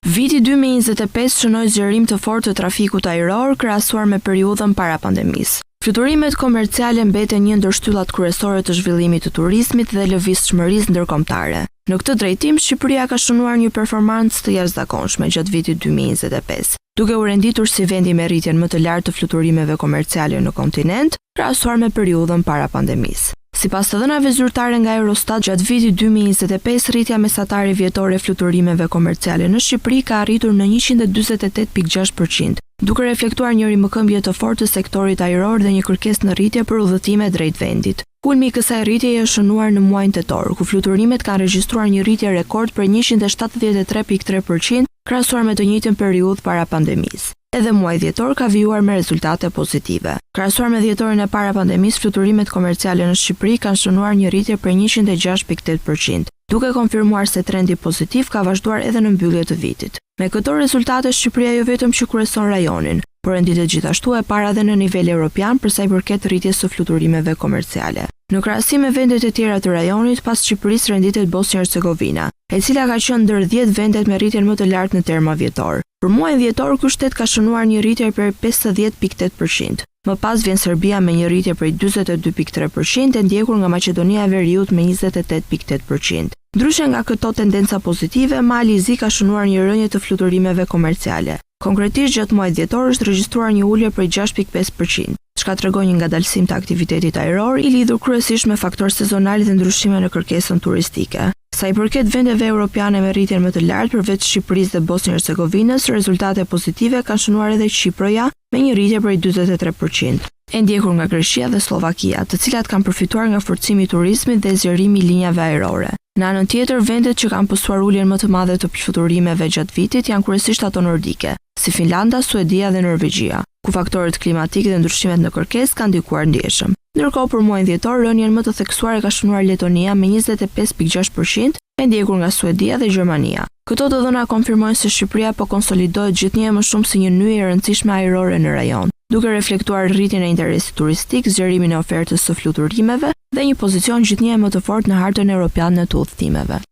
Viti 2025 shënoi zgjerim të fortë të trafikut ajror krahasuar me periudhën para pandemisë. Fluturimet komerciale mbeten një ndër shtyllat kryesore të zhvillimit të turizmit dhe lëvizshmërisë ndërkombëtare. Në këtë drejtim, Shqipëria ka shënuar një performancë të jashtëzakonshme gjatë vitit 2025, duke u renditur si vendi me rritjen më të lartë të fluturimeve komerciale në kontinent, krahasuar me periudhën para pandemisë. Sipas të dhënave zyrtare nga Eurostat, gjatë vitit 2025, rritja mesatare vjetore e fluturimeve komerciale në Shqipëri ka arritur në 148.6%, duke reflektuar një rimëkëmbje të fortë të sektorit ajror dhe një kërkesë në rritje për udhëtime drejt vendit. Kulmi i kësaj rritjeje është shënuar në muajin tetor, ku fluturimet kanë regjistruar një rritje rekord për 173.3% krahasuar me të njëjtën periudhë para pandemisë. Edhe muaji dhjetor ka vijuar me rezultate pozitive. Krahasuar me dhjetorin e para pandemisë, fluturimet komerciale në Shqipëri kanë shënuar një rritje për 106.8%, duke konfirmuar se trendi pozitiv ka vazhduar edhe në mbyllje të vitit. Me këto rezultate, Shqipëria jo vetëm që kryeson rajonin, por renditet gjithashtu e para dhe në nivel evropian për sa i përket rritjes së fluturimeve komerciale. Në krahasim me vendet e tjera të rajonit, pas Shqipërisë renditet Bosnjë-Hercegovina, e cila ka qenë ndër 10 vendet me rritjen më të lartë në terma vjetor. Për muajin dhjetor, ky shtet ka shënuar një rritje për 50.8%. Më pas vjen Serbia me një rritje për 42.3% e ndjekur nga Maqedonia e Veriut me 28.8%. Ndryshe nga këto tendenca pozitive, Mali i Zi ka shënuar një rënje të fluturimeve komerciale. Konkretisht, gjatë muajit dhjetor është regjistruar një ulje për 6.5%, çka tregon një ngadalësim të aktivitetit ajror i lidhur kryesisht me faktorë sezonale dhe ndryshime në kërkesën turistike. Sa i përket vendeve europiane me rritjen më të lartë përveç Shqipërisë dhe Bosnjë-Hercegovinës, rezultate pozitive kanë shënuar edhe Shqipëria me një rritje për 43%. E ndjekur nga Greqia dhe Slovakia, të cilat kanë përfituar nga forcimi i turizmit dhe zgjerimi i linjave ajrore. Në anën tjetër, vendet që kanë pësuar uljen më të madhe të fluturimeve gjatë vitit janë kryesisht ato nordike, si Finlanda, Suedia dhe Norvegjia, ku faktorët klimatik dhe ndryshimet në kërkesë kanë ndikuar ndjeshëm. Ndërkohë, për muajin dhjetor, rënjen më të theksuar e ka shënuar Letonia me 25.6%, e ndjekur nga Suedia dhe Gjermania. Këto të dhëna konfirmojnë se Shqipëria po konsolidohet gjithnjë më shumë si një nyje e rëndësishme ajrore në rajon, duke reflektuar rritjen e interesit turistik, zgjerimin e ofertës së fluturimeve dhe një pozicion gjithnjë më të fortë në hartën europiane të udhëtimeve.